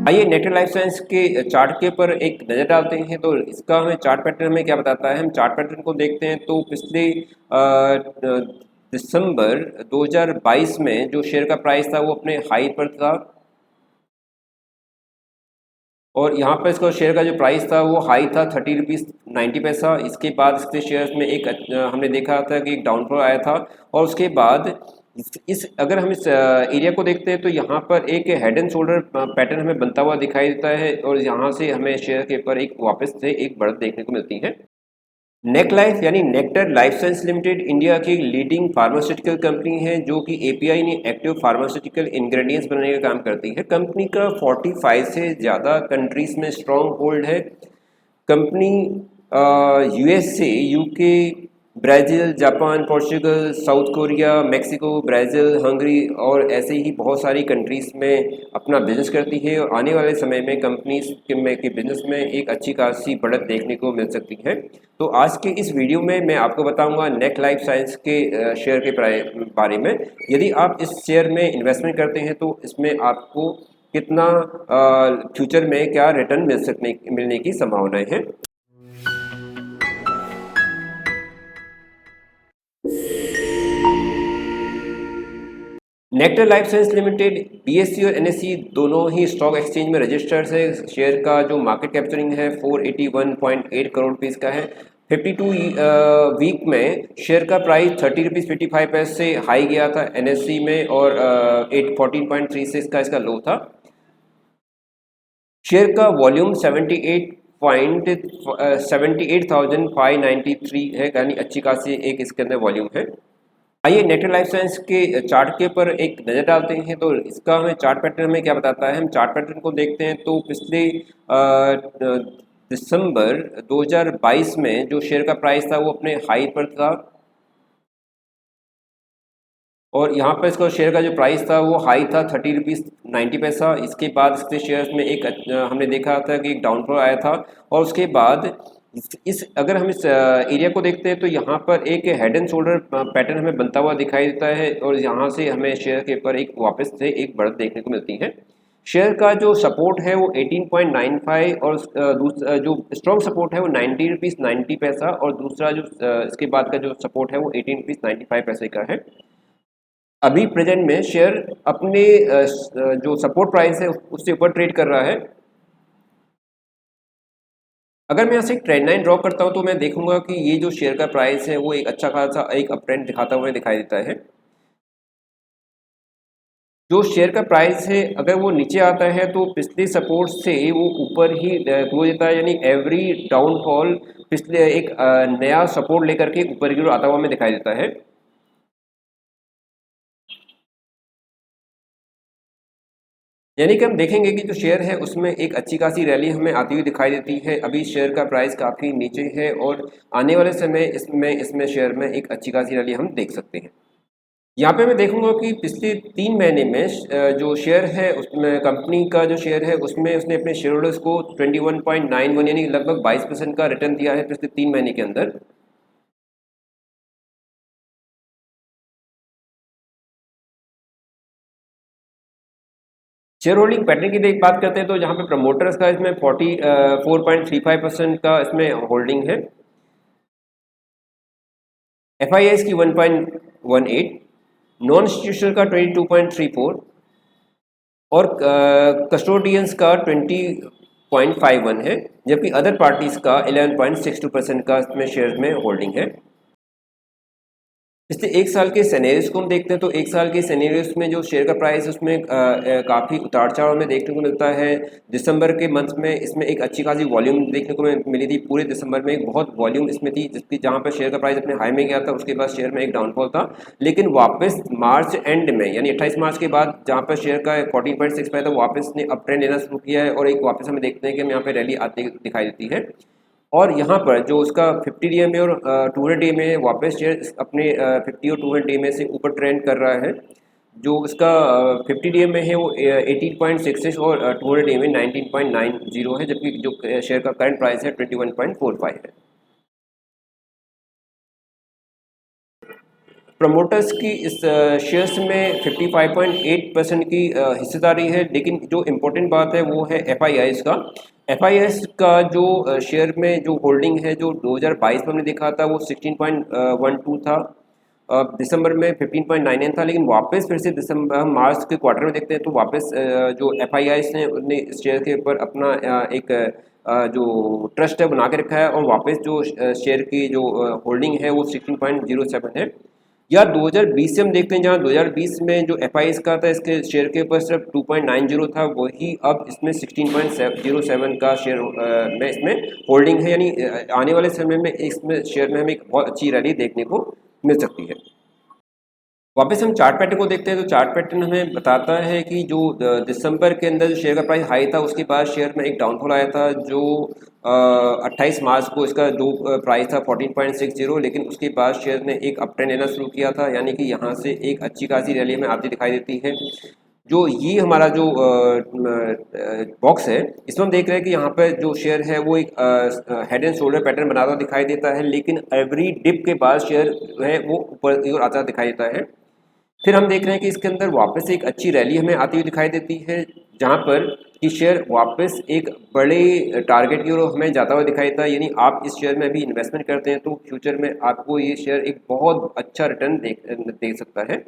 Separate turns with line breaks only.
आइए nectar life science के chart के ऊपर एक नज़र डालते हैं। तो इसका हमें चार्ट पैटर्न में क्या बताता है। हम चार्ट पैटर्न को देखते हैं तो पिछले दिसंबर 2022 में जो शेयर का प्राइस था वो अपने हाई पर था और यहाँ पर इसका शेयर का जो प्राइस था वो हाई था 30 रुपीज़ 90 पैसा। इसके बाद इसके शेयर्स में एक हमने देखा था कि एक डाउनफॉल आया था और उसके बाद इस अगर हम इस एरिया को देखते हैं तो यहाँ पर एक हेड एंड शोल्डर पैटर्न हमें बनता हुआ दिखाई देता है और यहाँ से हमें शेयर के ऊपर एक वापस से एक बढ़त देखने को मिलती है। नेक लाइफ यानी nectar life science limited India की लीडिंग फार्मास्यूटिकल कंपनी है जो कि एपीआई यानी एक्टिव फार्मास्यूटिकल इंग्रेडिएंट्स बनाने का काम करती है। कंपनी का 45 से ज़्यादा कंट्रीज में स्ट्रॉन्ग होल्ड है। Company USA, UK, Brazil, Japan, Portugal, south Korea, Mexico, Brazil, Hungary और ऐसे ही बहुत सारी कंट्रीज़ में अपना बिजनेस करती है और आने वाले समय में कंपनीज के बिजनेस में एक अच्छी खासी बढ़त देखने को मिल सकती है। तो आज के इस वीडियो में मैं आपको बताऊंगा नेक लाइफ साइंस के शेयर के बारे में। यदि आप इस शेयर में इन्वेस्टमेंट करते हैं तो इसमें आपको कितना फ्यूचर में क्या रिटर्न मिलने की संभावनाएं हैं। Nectar life science limited BSc और एनएससी दोनों ही स्टॉक एक्सचेंज में रजिस्टर्ड है। शेयर का जो मार्केट कैप्चरिंग है 481.8 करोड़ रुपीज़ का है। 52 वीक में शेयर का प्राइस 30 रुपीज़ 55 पैसे से हाई गया था एनएससी में और 14.36 का इसका लो था। शेयर का वॉल्यूम 78,593 है, यानी अच्छी खासी एक इसके अंदर वॉल्यूम है। आइए नेक्टर लाइफ साइंस के चार्ट के ऊपर एक नज़र डालते हैं। तो इसका हमें चार्ट पैटर्न में क्या बताता है। हम चार्ट पैटर्न को देखते हैं तो पिछले दिसंबर 2022 में जो शेयर का प्राइस था वो अपने हाई पर था और यहाँ पर इसका शेयर का जो प्राइस था वो हाई था 30 रुपीज़ 90 पैसा। इसके बाद इसके शेयर्स में एक हमने देखा था कि एक डाउनफॉल आया था और उसके बाद इस अगर हम इस एरिया को देखते हैं तो यहाँ पर एक हेड एंड शोल्डर पैटर्न हमें बनता हुआ दिखाई देता है और यहाँ से हमें शेयर के ऊपर एक वापस से एक बढ़त देखने को मिलती है। शेयर का जो सपोर्ट है वो 18.95 और दूसरा जो स्ट्रॉन्ग सपोर्ट है वो 90 रुपीज़ 90 पैसा और दूसरा जो इसके बाद का जो सपोर्ट है वो 18 रुपीज़ 95 पैसे का है। अभी प्रेजेंट में शेयर अपने जो सपोर्ट प्राइस है उससे ऊपर ट्रेड कर रहा है। अगर मैं यहाँ से एक ट्रेंड लाइन ड्रॉ करता हूँ तो मैं देखूंगा कि ये जो शेयर का प्राइस है वो एक अच्छा खासा एक अप ट्रेंड दिखाता हुआ दिखाई देता है। जो शेयर का प्राइस है अगर वो नीचे आता है तो पिछले सपोर्ट से वो ऊपर ही क्लोज देता है, यानी एवरी डाउनफॉल पिछले एक नया सपोर्ट लेकर के ऊपर की ओर आता हुआ हमें दिखाई देता है। यानी कि हम देखेंगे कि जो शेयर है उसमें एक अच्छी खासी रैली हमें आती हुई दिखाई देती है। अभी शेयर का प्राइस काफ़ी नीचे है और आने वाले समय इसमें शेयर में एक अच्छी खासी रैली हम देख सकते हैं। यहाँ पे मैं देखूंगा कि पिछले 3 महीने में जो शेयर है उसमें कंपनी का जो शेयर है उसमें उसने अपने शेयर होल्डर्स को 21.91 यानी लगभग 22% का रिटर्न दिया है पिछले 3 महीने के अंदर। शेयर होल्डिंग पैटर्न की बात करते हैं तो जहाँ पे प्रमोटर्स का इसमें 4.35% का इसमें होल्डिंग है। एफआईआईस की 1.18, नॉन इंस्टीट्यूशनल का 22.34 और कस्टोडियंस का 20.51 है, जबकि अदर पार्टीज का 11.62% का इसमें शेयर में होल्डिंग है। पिछले एक साल के सेनेरियोस को हम देखते हैं तो एक साल के सेनेरियोस में जो शेयर का प्राइस है उसमें काफ़ी उतार चढ़ाव में देखने को मिलता है। दिसंबर के मंथ में इसमें एक अच्छी खासी वॉल्यूम देखने को मिली थी। पूरे दिसंबर में एक बहुत वॉल्यूम इसमें थी जिसकी जहाँ पर शेयर का प्राइस अपने हाई में गया था, उसके बाद शेयर में एक डाउनफॉल था। लेकिन वापस मार्च एंड में यानी 28 मार्च के बाद जहाँ पर शेयर का 14.65 था वापस ने अप ट्रेंड लेना शुरू किया है और एक वापस हमें देखते हैं कि हम यहाँ पर रैली आती दिखाई देती है। और यहाँ पर जो उसका 50 डीएमए और 200 डीएमए वापस शेयर अपने 50 और 200 डीएमए से ऊपर ट्रेंड कर रहा है। जो उसका 50 डीएमए है वो 18.66 और 200 डीएमए 19.90 है, जबकि जो शेयर का करंट प्राइस है 21.45 है।
प्रमोटर्स की इस शेयर्स में 55.8% की हिस्सेदारी है, लेकिन जो इम्पोर्टेंट बात है वो है FIIs का। FIIs का जो शेयर में जो होल्डिंग है, जो 2022 में हमने देखा था वो 16.12 था, दिसंबर में 15.99 था, लेकिन वापस फिर से दिसंबर मार्च के क्वार्टर में देखते हैं तो वापस जो FIIs ने उन्होंने इस शेयर के ऊपर अपना एक जो ट्रस्ट है बना के रखा है, और वापस जो शेयर की जो होल्डिंग है वो 16.07 है। या 2020 से हम देखते हैं, जहाँ 2020 में जो FIIs का था इसके शेयर के ऊपर सिर्फ 2.90 था, वही अब इसमें 16.07 का शेयर में इसमें होल्डिंग है, यानी आने वाले समय में इसमें शेयर में हमें एक बहुत अच्छी रैली देखने को मिल सकती है। वापस हम चार्ट पैटर्न को देखते हैं तो चार्ट पैटर्न हमें बताता है कि जो दिसंबर के अंदर जो शेयर का प्राइस हाई था उसके बाद शेयर में एक डाउनफॉल आया था, जो 28 मार्च को इसका जो प्राइस था 14.60, लेकिन उसके बाद शेयर ने एक अप ट्रेंड लेना शुरू किया था, यानी कि यहाँ से एक अच्छी खासी रैली हमें आती दिखाई देती है। जो ये हमारा जो बॉक्स है इसमें हम देख रहे हैं कि यहाँ पर जो शेयर है वो एक हेड एंड शोल्डर पैटर्न बनाता हुआ दिखाई देता है, लेकिन एवरी डिप के बाद शेयर है वो ऊपर की ओर आता दिखाई देता है। फिर हम देख रहे हैं कि इसके अंदर वापस एक अच्छी रैली हमें आती हुई दिखाई देती है, जहां पर कि शेयर वापस एक बड़े टारगेट की ओर हमें जाता हुआ दिखाई देता है, यानी आप इस शेयर में भी इन्वेस्टमेंट करते हैं तो फ्यूचर में आपको ये शेयर एक बहुत अच्छा रिटर्न दे सकता है।